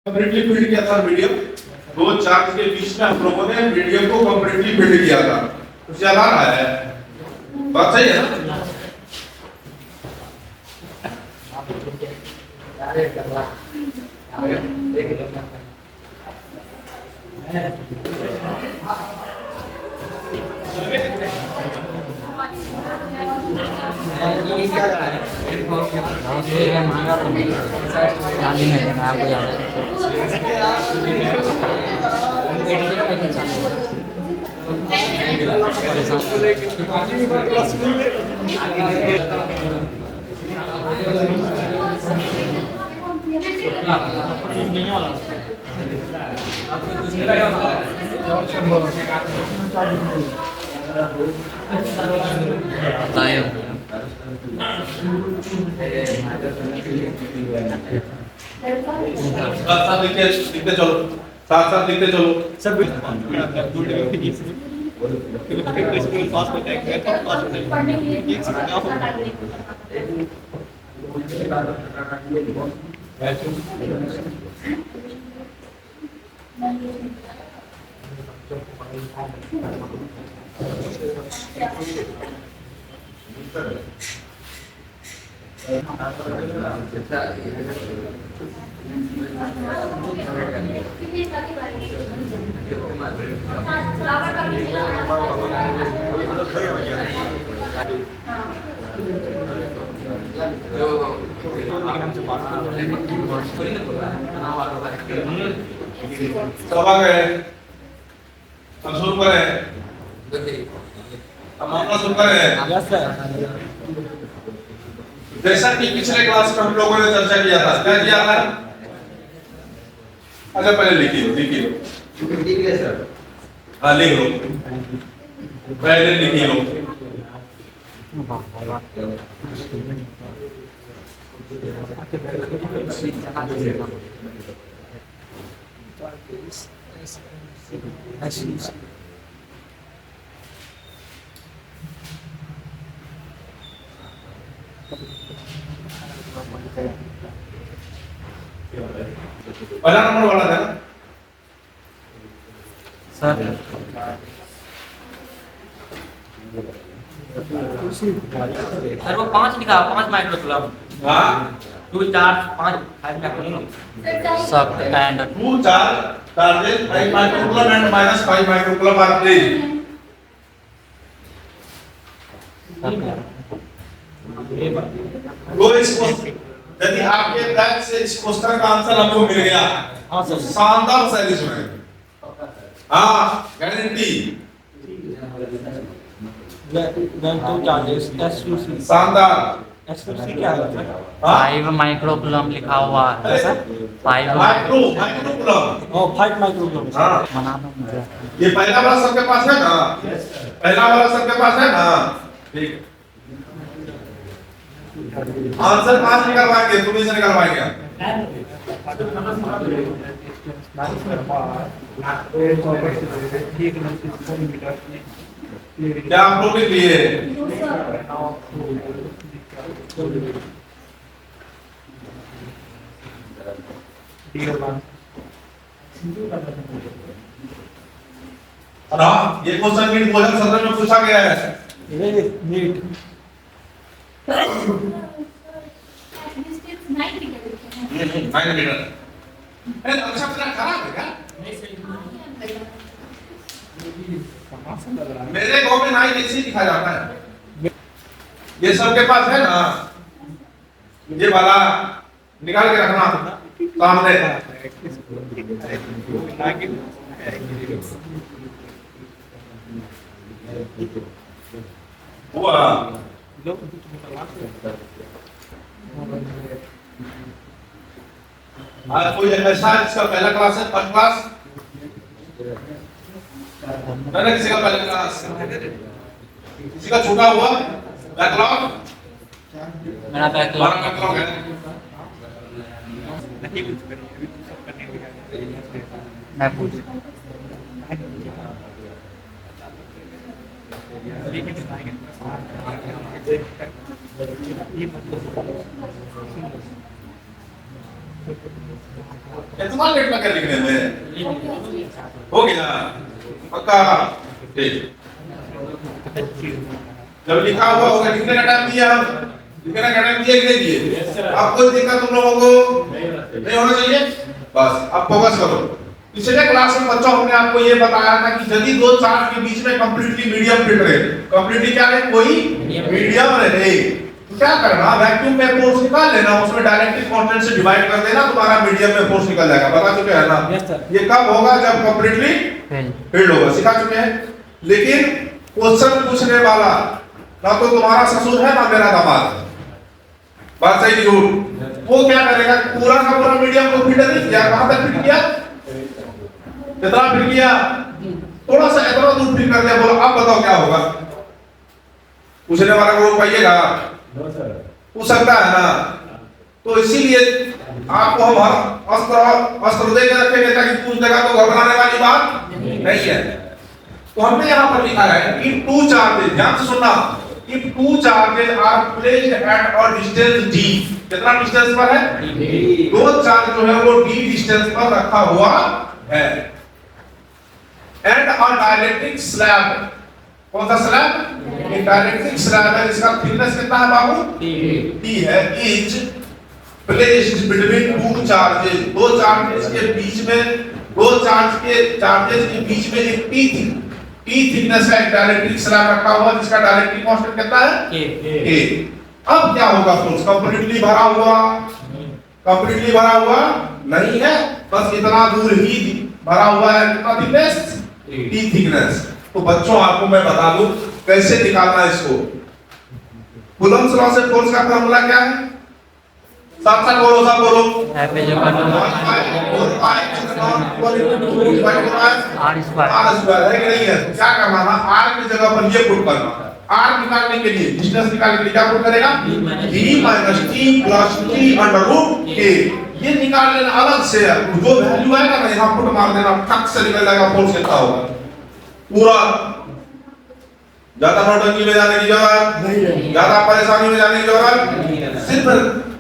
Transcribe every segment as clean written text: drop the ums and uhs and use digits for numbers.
Completely filled किया था medium. दो चार्ज के बीच में हम लोगों ने मीडियम को कंप्लीटली फिल्ड किया था। तो ज्यादा आया है, बात सही है ना? साथ लिखते चलो, साथ साथ लिखते चलो सब। सब आ गए, अब शुरू करें। अब मामला शुरू करें। जैसा कि पिछले क्लास में हम लोगों ने चर्चा किया था, क्या किया था? अच्छा पहले लिखिए सर। हाँ लिख लो, पहले लिखिए लो। पहला नंबर वाला था सर। सर वो 5 लिखा, 5 माइक्रोकूलम। हाँ 2 चार्ज 5 माइक्रोकूलम सब and 2 charges 5 microcoulomb and -5 microcoulomb are placed. दो इसको यदि आपके बैग से इस क्वेश्चन का आंसर आपको मिल गया, हाँ सर, शानदार सैलिस में, हाँ गारंटी। शानदार। क्या है? 5 माइक्रोकूलम लिखा हुआ है सर। 5 माइक्रोकूलम। ओ 5 माइक्रोकूलम। हाँ मना दो मुझे। ये पहला वाला सबके पास है ना? पहला वाला सबके पास है ना? ठीक। आंसर 5 निकलवाएंगे, तुम इसे निकलवाएंगे। क्या आप लोग लिख लिए? हाँ ये क्वेश्चन नीट 2017 में पूछा गया है। नीट अच्छा खराब है क्या? मेरे गांव में नाइन ऐसे दिखा जाता है। ये सबके पास है ना? ये वाला निकाल के रखना सामने। हुआ आज कोई ऐसा इसका पहला क्लास है, फर्स्ट क्लास मैंने किसी का पहला क्लास, किसी का छूटा हुआ बैकलॉग? मेरा बैकलॉग है। मैं पूछ इतना लेट लगा लिखने में? हो गया पक्का? ठीक, जब लिखा हुआ होगा लिखने का टाइम दिया, लिखने का टाइम दिया कि नहीं दिए? अब कोई दिक्कत तुम लोगों को नहीं होना चाहिए। बस अब फोकस करो। पिछले क्लास में बच्चों हमने आपको ये बताया था कि यदि दो चार्ज के बीच में कंप्लीटली मीडियम फिट रहे, कंप्लीटली क्या है, कोई मीडियम रहे, तो क्या करना, वैक्यूम में फोर्स निकाल लेना, उसमें डायरेक्टली कांस्टेंट से डिवाइड कर देना, तुम्हारा मीडियम में फोर्स निकल जाएगा। बता चुके हैं ना? ये कब होगा? जब कंप्लीटली फिल्ड होगा, सिखा चुके हैं। लेकिन क्वेश्चन पूछने वाला ना तो तुम्हारा ससुर है ना मेरा दामाद, बात सही कि झूठ? वो क्या करेगा, पूरा का पूरा मीडियम को फिट नहीं किया, कहां तक फिट किया? कितना फिट किया? थोड़ा सा इतना दूर फिट कर दिया। बोलो अब बताओ क्या होगा? पूछने वाला को पाइएगा, पूछ सकता है ना? तो इसीलिए आपको हम अस्त्र दे के रखेंगे ताकि पूछ देगा तो घबराने वाली बात नहीं है। तो हमने यहाँ पर लिखा है कि टू चार्जेस, ध्यान से सुनना, if two charges are placed at a distance d, कितना डिस्टेंस पर है? दो चार्ज जो है वो d डिस्टेंस पर रखा हुआ है। एंड अ डाइलेक्ट्रिक स्लैब, कौन सा स्लैब? एक डाइलेक्ट्रिक स्लैब है जिसका थिकनेस कितना है बाबू? d है। Is placed between two charges, दो चार्जेस के बीच में, दो चार्जेस के बीच में एक p थिकनेस का एक डाइलेक्ट्रिक स्लैब रखा हुआ जिसका डाइलेक्ट्रिक कांस्टेंट कितना है? a। अब क्या होगा? फोर्स कंप्लीटली भरा हुआ, कंप्लीटली भरा हुआ नहीं है, बस इतना दूर ही भरा हुआ है। कितना थिकनेस? t thickness. तो बच्चों आपको मैं बता दूं कैसे निकालना है इसको। कूलम्ब्स लॉ से फोर्स का फार्मूला क्या है? साथ साथ बोलो, सब बोलो। R है कि नहीं है? क्या करना ना, R की जगह पर ये पुट करना। R निकालने के लिए, डिस्टेंस निकालने के लिए क्या पुट करेगा? d minus t plus t under root k। ये निकाल लेना अलग से, जो वैल्यू आएगा ना यहाँ पुट मार देना, टक से निकल जाएगा फोर्स कितना होगा। पूरा ज्यादा नौटंकी में जाने की जरूरत नहीं है, ज्यादा परेशानी में जाने की जरूरत नहीं है। सिर्फ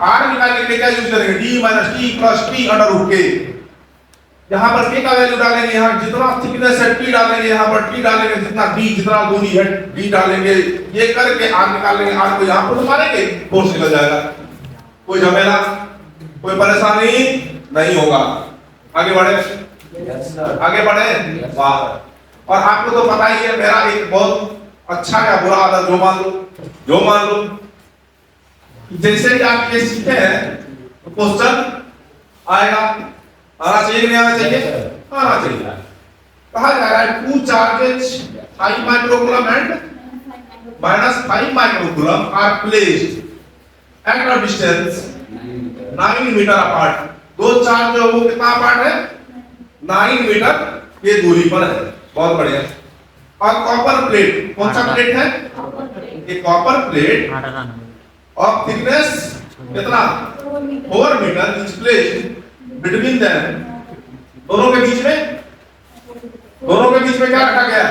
R निकालने के लिए क्या यूज करेंगे? d minus t plus t under root k। यहाँ पर k का वैल्यू डालेंगे, यहाँ जितना थिकनेस है t डालेंगे, यहाँ पर t डालेंगे, जितना d जितना दूरी है d डालेंगे, ये करके r निकाल लेंगे। r को यहाँ पर मारेंगे, फोर्स निकल जाएगा। कोई झमेला, कोई परेशानी नहीं होगा। आगे बढ़े, आगे बढ़े। वाह। और आपको तो पता ही है मेरा एक बहुत अच्छा या बुरा आदत, जो मान लो जैसे ही आप ये सीखे हैं तो क्वेश्चन आएगा, आना चाहिए कि नहीं आना चाहिए? आना चाहिए। कहा जा रहा है two charges 5 microcoulomb and minus 5 microcoulomb are placed at a distance 9 metre apart. दो चार्ज जो वो कितना अपार्ट है? 9 मीटर के दूरी पर है। बहुत बढ़िया। और कॉपर प्लेट, कौन सा प्लेट है? एक कॉपर प्लेट ऑफ थिकनेस कितना? 4 metre is placed between them. दोनों के बीच में क्या रखा गया?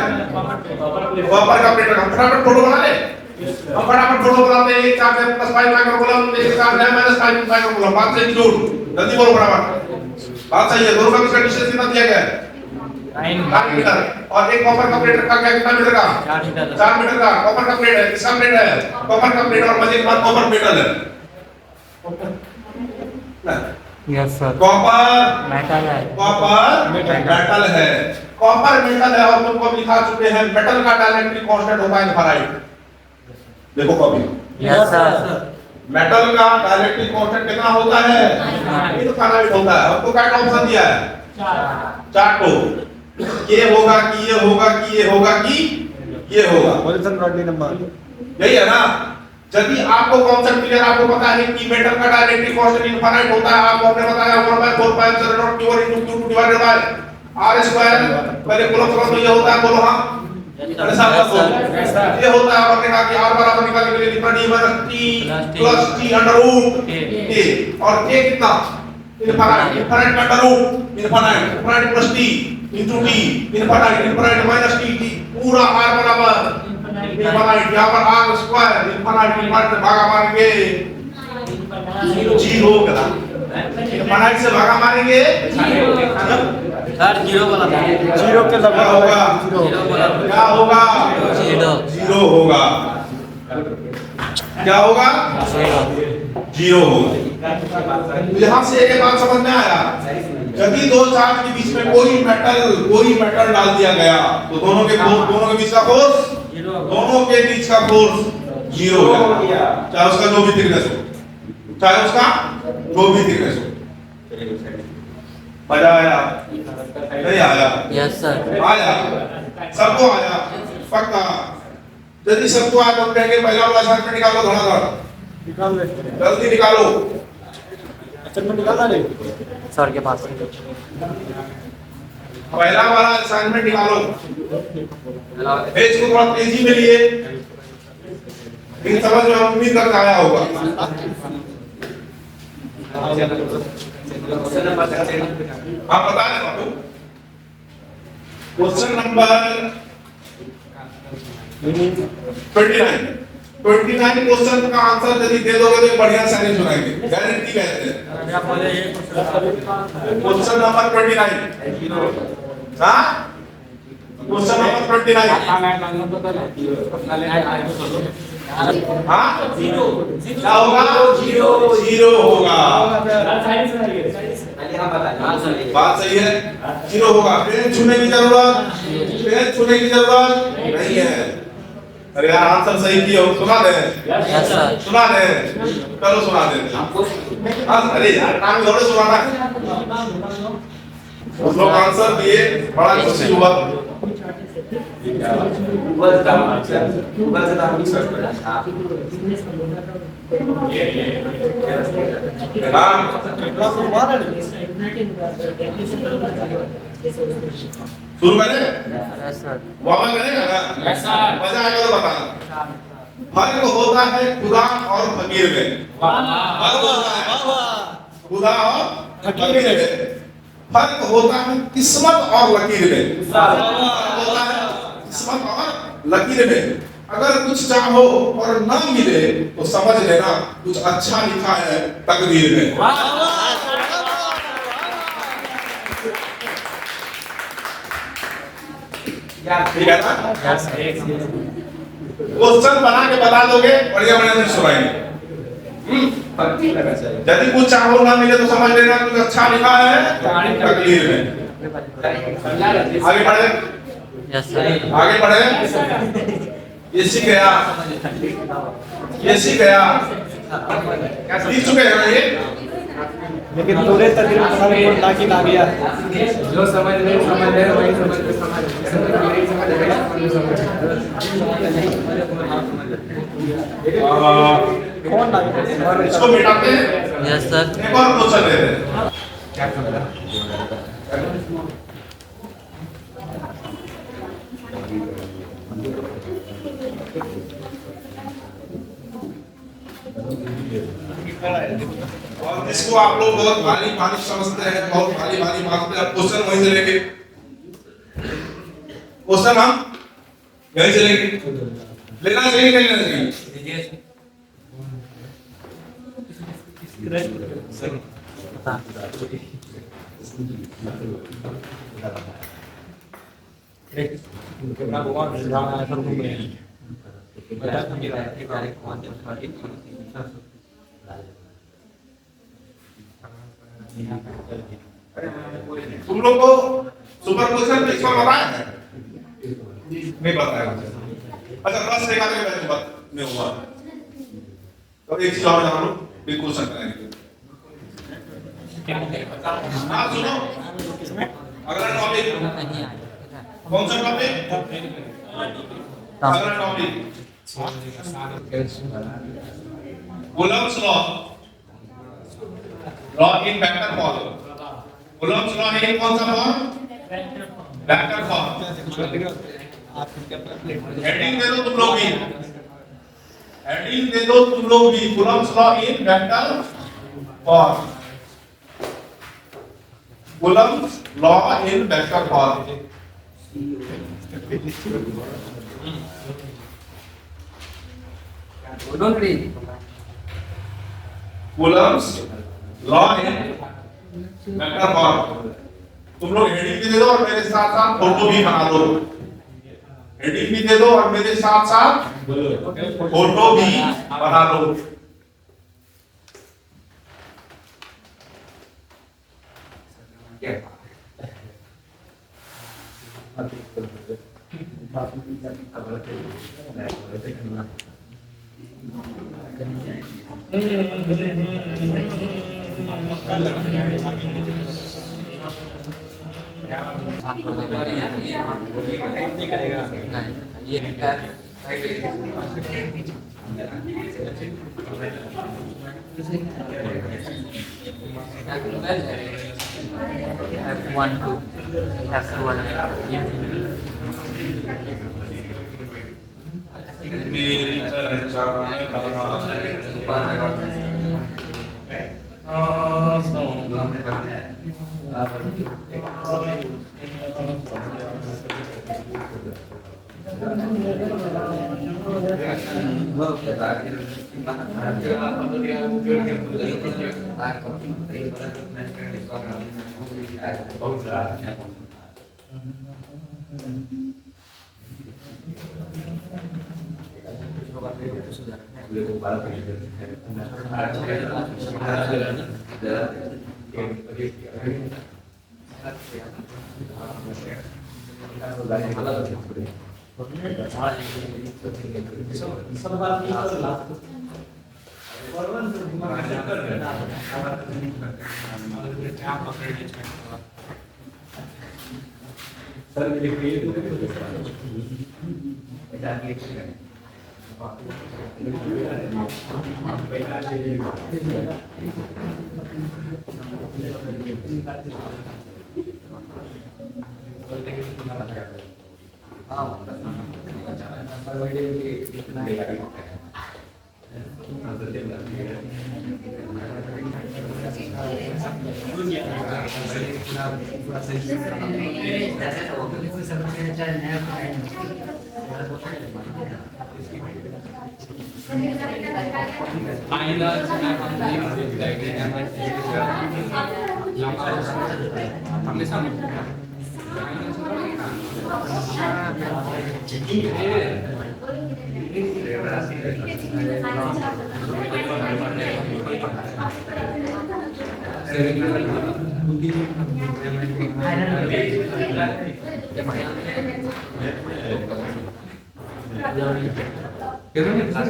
कॉपर का प्लेट रखा। फटाफट फोटो बना ले, हम फटाफट फोटो बनाते हैं। एक चार्ज है प्लस 5 माइक्रोकूलम, एक चार्ज है माइनस 5 माइक्रोकूलम। बात सही जोड़, जल्दी बोलो फटाफट। बात सही है। दोनों का बीच का डिस्टेंस कितना दिया गया है? 9 मीटर। और एक कॉपर का प्लेट रखा गया कितना मीटर का? 4 मीटर का। कॉपर का प्लेट है, किसका प्लेट है? कॉपर का प्लेट। और मजे की बात, कॉपर मेटल है। Yes sir. कॉपर मेटल है। कॉपर मेटल है। कॉपर मेटल है और तुमको लिखा चुके हैं मेटल का डाइलेक्ट्रिक कांस्टेंट होता है इनफाइनाइट। देखो कॉपी। Yes sir. मेटल का डाइलेक्ट्रिक कांस्टेंट कितना होता है? इनफाइनाइट होता है। आपको क्या ऑप्शन दिया है? चार्टो। ये होगा कि ये होगा कि ये होगा कि ये होगा। पॉजिशन रॉडी नंबर यही है ना? यदि आपको कॉन्सेप्ट क्लियर, आपको पता है कि मेटल का डाइलेक्ट्रिक कांस्टेंट इनफाइनाइट होता है। आपको हमने बताया 1/4 q1 divided by r square. पहले कूलम्ब लॉ तो ये होता है, बोलो हां। ऐसा ये होता है। और कहा कि r बराबर निकालने के लिए लिखना d minus t plus t under root k। और k कितना? इनफाइनाइट का under root infinite plus t into t infinite minus t पूरा r बराबर इनफाइनाइट। यहाँ पर r स्क्वायर इनफाइनाइट से भागा मारेंगे 0 का। पढ़ाई से भागा मारेंगे सर जीरो बोला था जीरो के क्या होगा क्या होगा जीरो जीरो होगा क्या होगा जीरो होगा। यहाँ से एक बात समझ में आया, यदि दो चार्ज के बीच में कोई मेटल डाल दिया गया तो दोनों के बीच का फोर्स जीरो हो गया, चाहे उसका जो भी थिकनेस हो, मजा आया नहीं आया? यस सर आया, सबको आया पक्का। यदि सबको आया तो कहेंगे पहला वाला असाइनमेंट निकालो, धड़ाधड़ निकाल ले जल्दी निकालो। असाइनमेंट निकालना नहीं सर के पास पहला वाला असाइनमेंट निकालो, पेज को थोड़ा तेजी में लिए, लेकिन समझ में उम्मीद करके आया होगा। आप बता रहे बाबू, क्वेश्चन नंबर 29 क्वेश्चन का आंसर यदि दे दोगे तो बढ़िया साइंस सुनाएंगे, गारंटी कहते हैं। क्वेश्चन नंबर 29, हाँ क्वेश्चन नंबर 29, हाँ क्या होगा? जीरो होगा। बात सही है, जीरो होगा। पेन छूने की जरूरत नहीं है। अरे यार आंसर सही किया हो, सुना दे चलो सुना दे। अरे यार नाम थोड़े सुनाना है, उस लोग आंसर दिए, बड़ा खुशी हुआ। शुरू करें? वाह करेगा ना? मजा आएगा तो बताना। फर्क होता है खुदा और फकीर में, खुदा और फकीर में। फर्क होता है किस्मत और लकीर में, किस्मत और लकीर में। अगर कुछ चाहो और ना मिले तो समझ लेना कुछ अच्छा लिखा है तकदीर में। ठीक है ना? क्वेश्चन बना के बता दोगे, बढ़िया बढ़िया सुनाएंगे। यदि कुछ चाहो ना मिले तो समझ लेना कुछ अच्छा लिखा है तकदीर में। आगे बढ़े, आगे बढ़े। ये सीख गया सीख चुके हैं ये, लेकिन पूरे तकरीर सब लागी ला गया। जो समझ ले वही समझ कौन ला गया? इसको मिटाते हैं। यस सर एक और क्वेश्चन लेते हैं। और इसको आप लोग बहुत भारी समझते हैं, बहुत भारी मानते हैं। क्वेश्चन वहीं से लेंगे, क्वेश्चन हम यहीं से लेंगे। लेना चाहिए नहीं लेना चाहिए? तुम लोग को सुपरपोजिशन प्रिंसिपल बताया है? नहीं बताया। अच्छा बस देखा के मैं बात में हुआ तो एक चीज और जान लो, बिल्कुल सही करेंगे। आप सुनो, अगला टॉपिक कौन सा टॉपिक? अगला topic Coulomb's law in vector form. Coulomb's law है कौन सा फॉर्म? Vector form. हेडिंग दे दो तुम लोग भी, हेडिंग दे दो तुम लोग भी, Coulomb's law in vector form. Coulomb's law in vector form. Don't read. Coulomb's law in vector form. तुम लोग हेडिंग भी दे दो और मेरे साथ साथ फोटो भी बना दो। हेडिंग भी दे दो और मेरे साथ साथ फोटो भी बना दो। F1 to F1 मेरी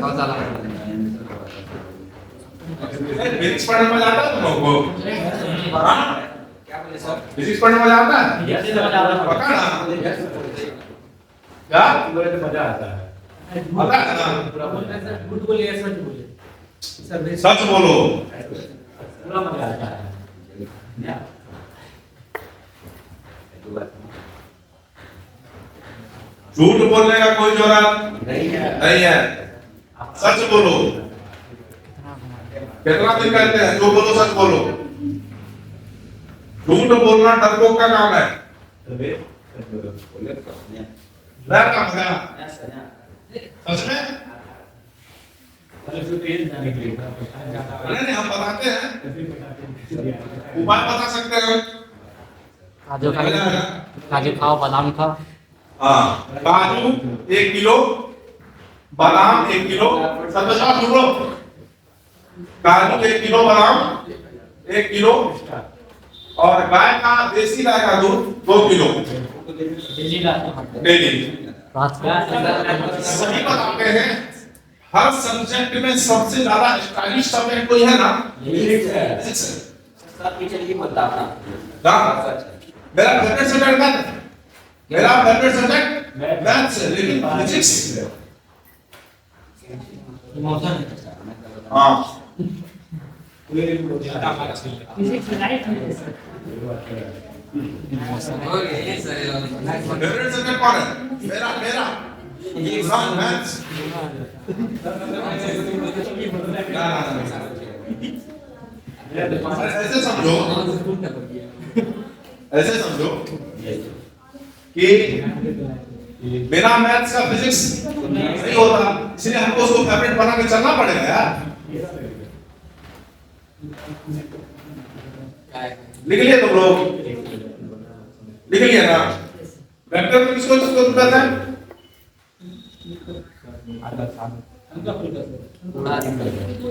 पहचान फिजिक्स पढ़ने में आता है तुम लोग को? फिजिक्स पढ़ने में आता है? पक्का ना? क्या? मजा आता है। पता है ना? झूठ बोलिए सच बोलिए सच बोलो। पूरा मजा आता है। झूठ बोलने का कोई जरूरत नहीं है। सच बोलो। कितना दिन कहते हैं जो बोलो सच बोलो। झूठ बोलना डरपोक का काम है। डर का मजा सच में? नहीं हम बताते हैं, उपाय बता सकते हैं। काजू खाओ बादाम खाओ। हाँ, काजू 1 किलो, बादाम 1 किलो, सब सुन लो। काजू 1 किलो, बादाम 1 किलो और गाय का देसी गाय का दूध 2 किलो डेली। सही बताते हैं। हर सब्जेक्ट में सबसे ज्यादा स्टाइलिश सब्जेक्ट कोई है ना? फिजिक्स। मेरा फेवरेट सब्जेक्ट मैथ है। मेरा फेवरेट सब्जेक्ट मैथ्स है, लेकिन फिजिक्स हाँ फेवरेट सब्जेक्ट कौन है? मेरा मैथ्स। ऐसे समझो कि बिना मैथ्स का फिजिक्स नहीं होता, इसलिए हमको उसको फेवरेट बना के चलना पड़ेगा यार। लिख लिया तुम लोग? लिख लिया ना? वेक्टर में किसको किसको कहते हैं?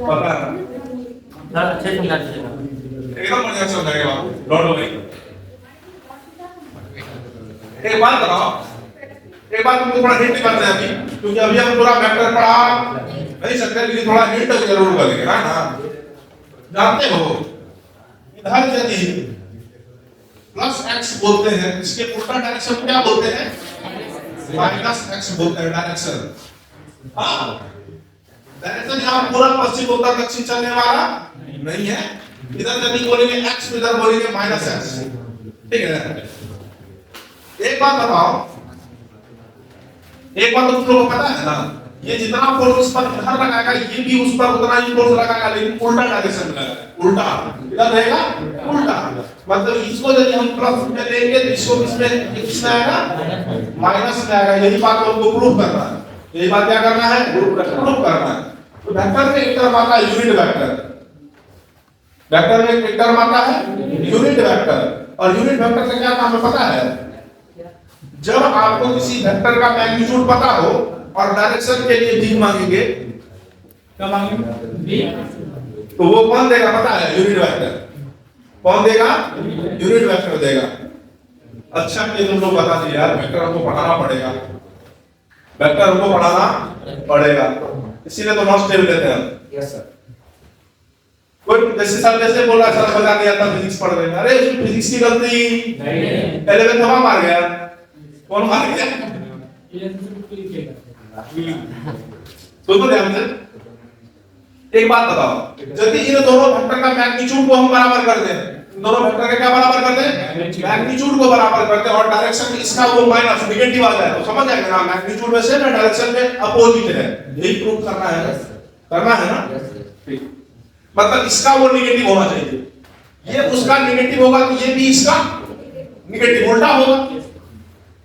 पता है? अच्छे से समझा दीजिएगा। एकदम बढ़िया समझाएगा आप। लौट हो गई। एक बात बताओ, एक बात तुमको थोड़ा हिंट करते हैं अभी, क्योंकि अभी हम पूरा वेक्टर पढ़ा नहीं सकते, लेकिन थोड़ा हिंट जरूर करेंगे, है ना? जानते हो इधर यदि प्लस एक्स बोलते हैं, इसके उल्टा डायरेक्शन क्या बोलते हैं? माइनस एक्स बोलते हैं डायरेक्शन। हाँ, डायरेक्शन यहाँ पूरा पश्चिम उत्तर दक्षिण चलने वाला नहीं है। इधर यदि बोलेंगे एक्स, इधर बोलेंगे माइनस एक्स, ठीक है? एक बात बताओ, एक बात तो तुम लोगों को पता है ना, ये जितना फोर्स उस पर इधर लगाएगा, ये भी उस पर उतना ही फोर्स लगाएगा, लेकिन उल्टा डायरेक्शन में लगाएगा। उल्टा इधर रहेगा, उल्टा। मतलब इसको यदि हम प्लस में लेंगे तो इसको किसमें आएगा? माइनस में आएगा। यही बात हमको प्रूव करना है। यही बात क्या करना है? प्रूव करना है। तो वेक्टर में एक टर्म आता है यूनिट वेक्टर। वेक्टर में एक टर्म आता है यूनिट वेक्टर। और यूनिट वेक्टर का क्या काम है पता है? जब आपको किसी वेक्टर का मैग्नीट्यूड पता हो और डायरेक्शन के लिए v मांगेंगे, क्या मांगेंगे? तो वो कौन देगा पता है? Unit vector. कौन देगा? यूनिट वेक्टर देगा। अच्छा कि तुम लोग बता दिए यार, वेक्टर हमको पढ़ाना पड़ेगा, वेक्टर हमको पढ़ाना पड़ेगा, इसीलिए तो नोट्स टेबल लेते हैं। Yes sir. कोई जैसे सर जैसे बोला सर मजा नहीं आता फिजिक्स पढ़ रहे हैं, अरे इसमें फिजिक्स की गलती नहीं, 11th हवा मार गया। कौन मार गया? तो ध्यान से एक बात बताओ, यदि इन दोनों वेक्टर का मैग्नीट्यूड को हम बराबर कर दें, दोनों वेक्टर का क्या बराबर कर दें? मैग्नीट्यूड को बराबर कर दें, और डायरेक्शन इसका वो माइनस नेगेटिव आ जाए, तो समझ जाएगा ना मैग्नीट्यूड में से ना डायरेक्शन में अपोजिट है। यही प्रूव करना है ना? करना है ना? ठीक। मतलब इसका वो नेगेटिव होना चाहिए, ये उसका नेगेटिव होगा तो ये भी इसका नेगेटिव, उल्टा होगा।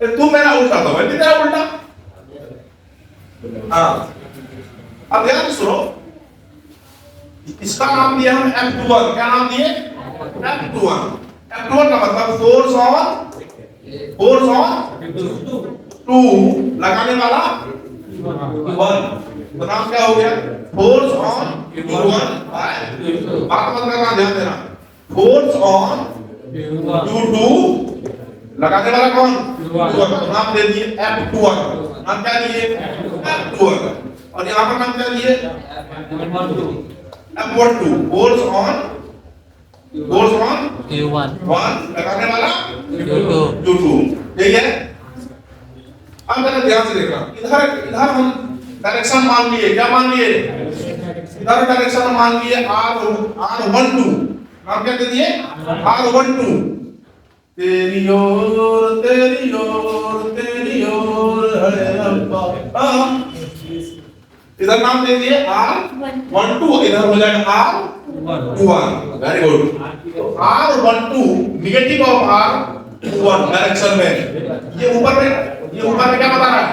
तुम मेरा उल्टा तो मैं भी तेरा उल्टा। हाँ, अब ध्यान सुनो, इसका नाम दिया हम F21। क्या नाम दिए? F21। F21 का मतलब फोर्स ऑन 2 लगाने वाला 1, तो नाम क्या हो गया? फोर्स ऑन 1 बाय, बात मत करना, ध्यान देना। फोर्स ऑन 2 लगाने वाला कौन? तो नाम दे दिए F21। नाम क्या दिए? F21। और यहाँ पर नाम क्या दिए? F12। फोर्स ऑन 1 लगाने वाला 2। ठीक है? अब जरा ध्यान से देखना, इधर इधर हम डायरेक्शन मान लिए, क्या मान लिए? इधर डायरेक्शन मान लिए R12। नाम क्या दे दिए? R12। तेरी ओर तेरी ओर तेरी ओर हरे रब्बा। इधर नाम दे दिए R12, इधर हो जाएगा R21। Very good. R12 negative of R21 direction में, ये ऊपर में क्या बता रहा है?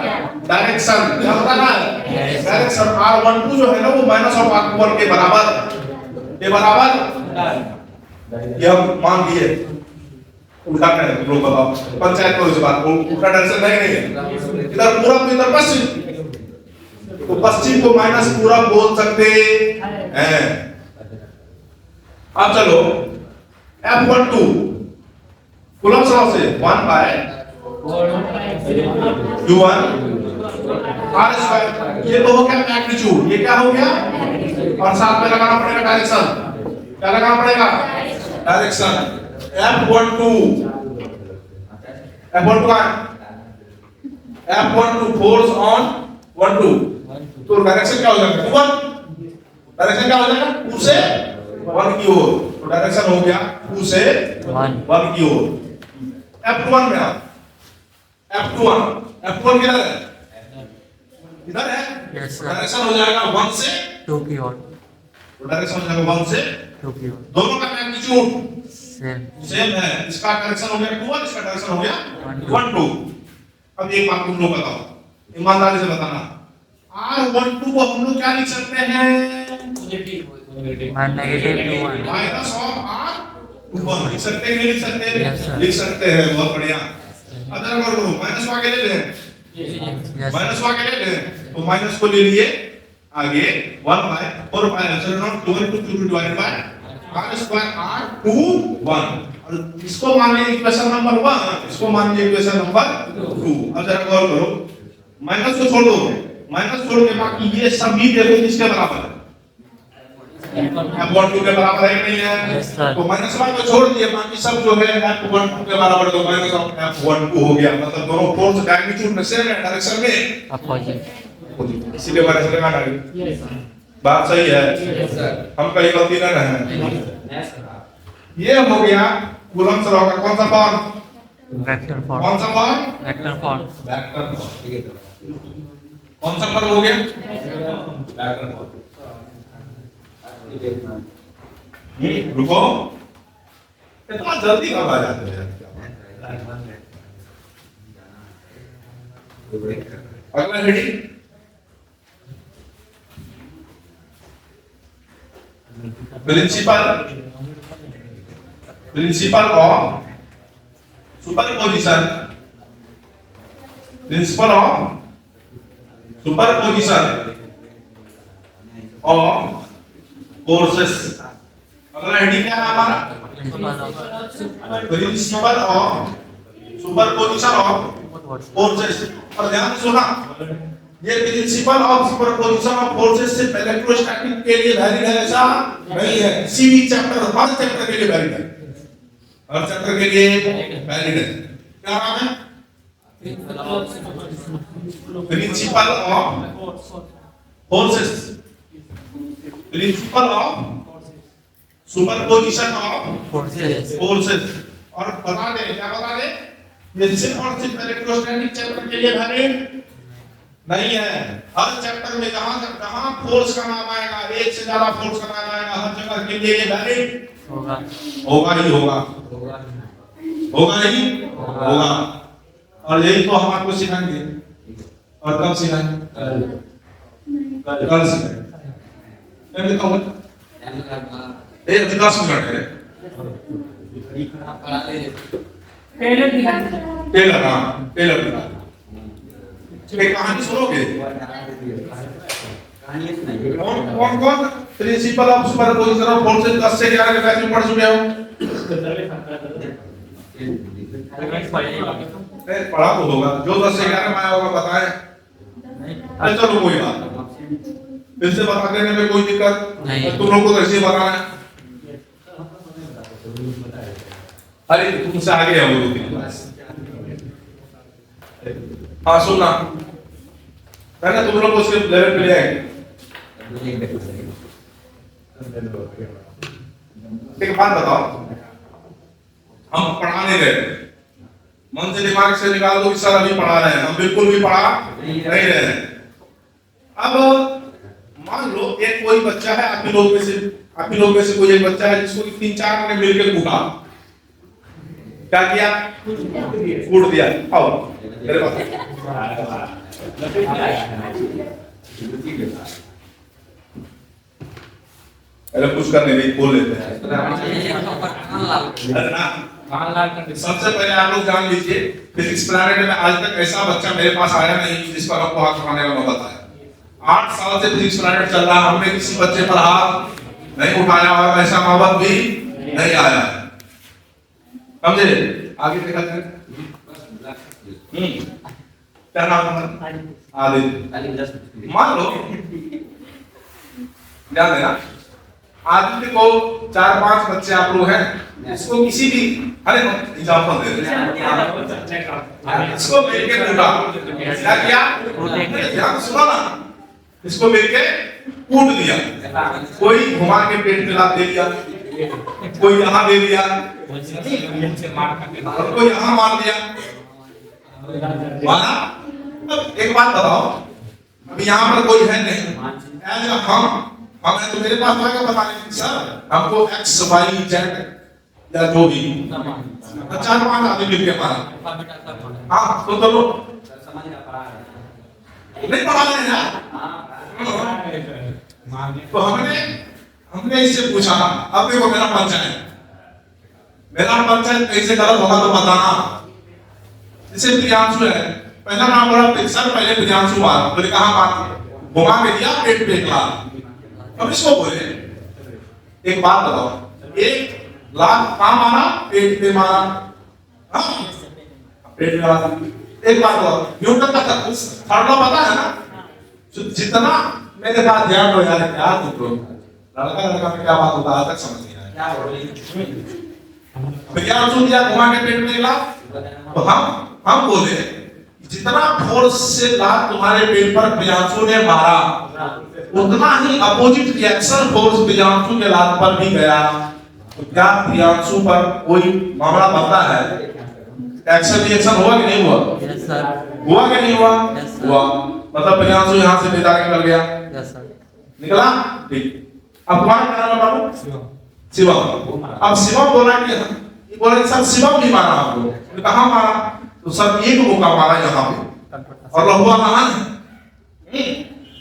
डायरेक्शन। क्या बता रहा है? डायरेक्शन। R12 जो है ना वो माइनस ऑफ R21 के बराबर, ये हम मान लिए। उल्टा है, तुम लोग बताओ, पंचायत को इस बात को उल्टा डायरेक्शन नहीं है। इधर पूरब, इधर पश्चिम, तो पश्चिम को माइनस पूरब बोल सकते हैं। अब चलो F12 कूलम्ब लॉ से 1 बाय q1 r²। ये तो हो गया मैग्नीट्यूड, ये क्या हो गया? और साथ में लगाना पड़ेगा डायरेक्शन। क्या लगाना पड़ेगा? डायरेक्शन। F12 फोर्स ऑन 1 2, तो डायरेक्शन क्या हो जाएगा? 1। डायरेक्शन क्या हो जाएगा? 2 से 1 की ओर, तो डायरेक्शन हो गया 2 से 1 की ओर। F21 में F21 किधर है? इधर है। डायरेक्शन हो जाएगा 1 से 2 की ओर, तो डायरेक्शन हो जाएगा 1 से 2 की ओर। दोनों का मैग्नीट्यूड सेम है, इसका डायरेक्शन हो गया 2, इसका डायरेक्शन हो गया 1 2। अब एक बात तुम लोग बताओ, ईमानदारी से बताना, R12 को हम लोग क्या लिख सकते हैं? नेगेटिव 1 माइनस ऑफ वन लिख सकते हैं, लिख सकते Yes, हैं, sir. लिख सकते हैं, बहुत बढ़िया। अदर वर्ग करो, माइनस को आगे ले लें, माइनस को आगे ले लें, तो माइनस को ले लिए आगे 1/4 answer not 2 into 2 divided by r square r 2 1 और इसको मान लीजिए इक्वेशन नंबर 1, इसको मान लीजिए इक्वेशन नंबर 2। अब जरा गौर करो, माइनस को छोड़ दो, माइनस छोड़ के बाकी ये सभी देखो किसके बराबर है, f12 के बराबर है कि नहीं है? Yes, sir. तो माइनस वन को छोड़ दिए, बाकी सब जो है f12 के बराबर, तो माइनस f12 हो गया, मतलब दोनों फोर्स मैग्नीट्यूड में सेम है, डायरेक्शन में अपोजिट। इसीलिए माइनस लगा डाली। बात सही है, हम कहीं गलती न रहे। ये हो गया कूलम्ब लॉ का कौन सा फॉर्म, वेक्टर फॉर्म, कौन सा form, vector form, vector form. कौन सा फॉर्म हो गया, वेक्टर फॉर्म। रुको, इतना जल्दी कब आ जाते हैं? अगला heading, principle of superposition, principle of superposition of forces. अगला हेडिंग क्या है हमारा, principle of superposition of forces. और ध्यान से सुना, ये principle of superposition of forces सिर्फ इलेक्ट्रोस्टैटिक के लिए वैलिड है ऐसा नहीं है, किसी भी चैप्टर, हर चैप्टर के लिए वैलिड है, हर चैप्टर के लिए वैलिड है। क्या नाम है, principle of forces, principle of superposition of forces. और बता दे, क्या बता दे, ये सिर्फ और सिर्फ इलेक्ट्रोस्टैटिक चैप्टर के लिए वैलिड नहीं है, हर चैप्टर में जहां फोर्स का नाम आएगा, एक से ज्यादा फोर्स का नाम आएगा, हर जगह के लिए ये वैलिड होगा ही होगा, होगा ही होगा। और यही तो हम आपको सिखाएंगे, और कब सिखाएंगे, कल सिखाएंगे। मैं कहता हूँ ये 10 मिनट है, टेलर एक कहानी सुनोगे, कौन कौन principle of superposition of forces 10 से 11 के बैच में पढ़ चुके हो? पढ़ा तो होगा, जो 10 से 11 में आया होगा बताएं। अरे चलो कोई बात, फिर से बता देने में कोई दिक्कत नहीं, तुम लोग को कैसे बताना है? अरे तुमसे आगे है वो 2-3 क्लास। हाँ सुनना, पहले तुम लोग उसके लेवल पे ले आएंगे। एक बात बताओ, हम पढ़ाने गए, मन से दिमाग से निकाल दो कि सर अभी पढ़ा रहे हैं, हम बिल्कुल भी पढ़ा नहीं रहे हैं। अब मान लो एक कोई बच्चा है, आप ही लोग में से कोई एक बच्चा है जिसको 3-4 ने मिलकर कूटा, क्या किया, कूट दिया। आओ मेरे पास, अरे कुछ करने नहीं, बोल लेते हैं। सबसे पहले आप लोग जान लीजिए, फिजिक्स प्लैनेट में आज तक ऐसा बच्चा मेरे पास आया नहीं जिस पर आपको हाथ उठाने का मौका आया। 8 साल से फिजिक्स प्लैनेट चल रहा, हमने किसी बच्चे पर हाथ नहीं उठाया और ऐसा मौका भी नहीं आया, समझे? आगे देखा जाए, क्या नाम है, आदित्य। मान लो, ध्यान देना, आदित्य को 4-5 बच्चे आप लोग हैं, इसको किसी भी, अरे एग्जांपल दे रहे हैं, इसको मिलके कूटा, क्या किया, ध्यान सुनो ना, इसको मिलके कूट दिया, कोई घुमा के पेट पे लात दे दिया, कोई यहाँ दे दिया, कोई यहाँ मार दिया, माना। अब एक बात बताओ, अभी यहाँ पर कोई है नहीं, एज हमें तो मेरे पास आएगा बताने की सर हमको x y z या जो भी 4-5 आदमी मिलके मारा, हाँ तो चलो नहीं पढ़ा रहे हैं, तो हमने इससे पूछा, अब देखो मेरा पंच है, मेरा परिचय कैसे गलत होगा तो बताना। जैसे प्रियांशु है, पहला नाम बोला सर, पहले प्रियांशु मारा, बोले कहाँ बात घुमा के दिया पेट पे एक लात। अब इसको बोले एक बात बताओ, एक लात कहाँ मारा? पेट पे मारा। हाँ पेट में मारा। एक बात बताओ, न्यूटन का फॉर्मूला पता है ना? जितना मेरे साथ ध्यान हो यार, क्या तुम लोग लड़का लड़का में क्या बात होता है आज तक समझ नहीं आया। प्रियांशु दिया घुमा के पेट में लात, तो हम बोले जितना फोर्स से लात तुम्हारे पेट पर प्रियांशु ने मारा, उतना ही अपोजिट रिएक्शन फोर्स प्रियांशु के लात पर भी गया। तो क्या प्रियांशु पर कोई मामला बनता है? एक्शन रिएक्शन हुआ कि नहीं हुआ? Yes sir. हुआ कि नहीं हुआ? Yes, sir. हुआ। मतलब प्रियांशु यहाँ से बेदाग निकल गया। Yes sir. निकला? ठीक। अब तुम्हारा क्या नाम है बाबू? शिवम। अब शिवम बोला कि सर शिवम भी मारा आपको। तो कहाँ मारा? तो सर एक मौका मारा यहाँ पे और लहुआ कहाँ है?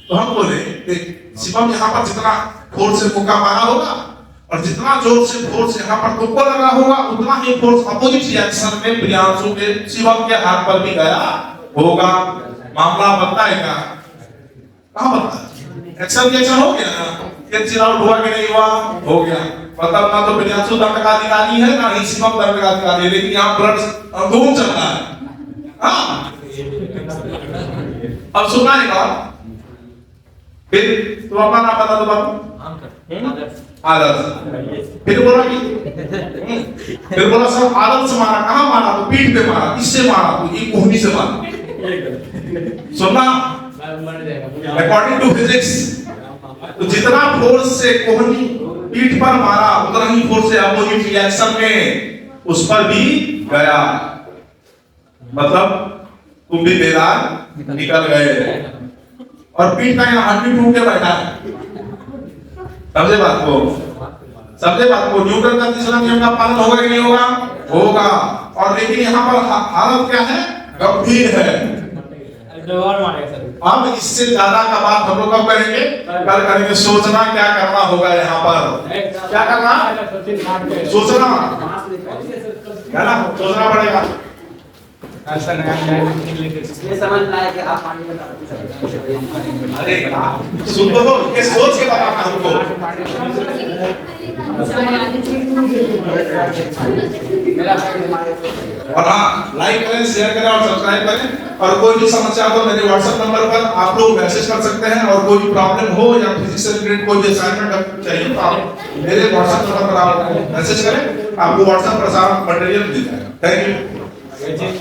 तो हम बोले शिवम यहाँ पर जितना फोर्स से मौका मारा होगा और जितना जोर से फोर्स यहाँ पर तुमको लगा होगा, उतना ही फोर्स अपोजिट रिएक्शन में प्रियांशु के शिवम के हाथ पर भी गया होगा। मामला बनता है क्या? कहाँ बनता है? एक्शन रिएक्शन हो गया ना? ये चिराउट हुआ कि नहीं हुआ? हो गया। मतलब ना तो प्रियांशु दंड का अधिकारी है ना ही शिवम दंड का अधिकारी है, लेकिन यहाँ ब्लड धूम चल रहा है। हाँ अब सुनना है बात। फिर तुम अपना नाम बता दो बाबू। आदर्श। फिर बोला सर आदर्श मारा, कहाँ मारा? तो पीठ पे मारा। किससे मारा? तो ये कोहनी से मारा। सुनना, अकॉर्डिंग टू फिजिक्स, तो जितना फोर्स से कोहनी पीठ पर मारा, उतना ही फोर्स से अपोजिट रिएक्शन में उस पर भी गया। मतलब तुम भी बेदाग निकल गए और पीठ का यहाँ हड्डी टूट के बैठा है। समझे बात को? समझे बात को? न्यूटन का तीसरा नियम का पालन होगा कि नहीं होगा? होगा। और लेकिन यहाँ पर हालत क्या है? गंभीर है। अब इससे ज्यादा का बात हम लोग कब करेंगे? कल करेंगे। सोचना क्या करना होगा यहाँ पर? क्या करना? सोचना है ना? सोचना पड़ेगा। ये समझ लाए कि आप पानी में अरे सुन तो ये सोच के बताना हमको। और हाँ, लाइक करें, शेयर करें और सब्सक्राइब करें। और कोई भी समस्या हो तो मेरे व्हाट्सएप नंबर पर आप लोग मैसेज कर सकते हैं। और कोई भी प्रॉब्लम हो या फिजिक्स से रिलेटेड कोई भी असाइनमेंट चाहिए तो आप मेरे व्हाट्सएप नंबर पर आप मैसेज करें, आपको व्हाट्सएप पर सारा मटेरियल मिल जाएगा। Thank you.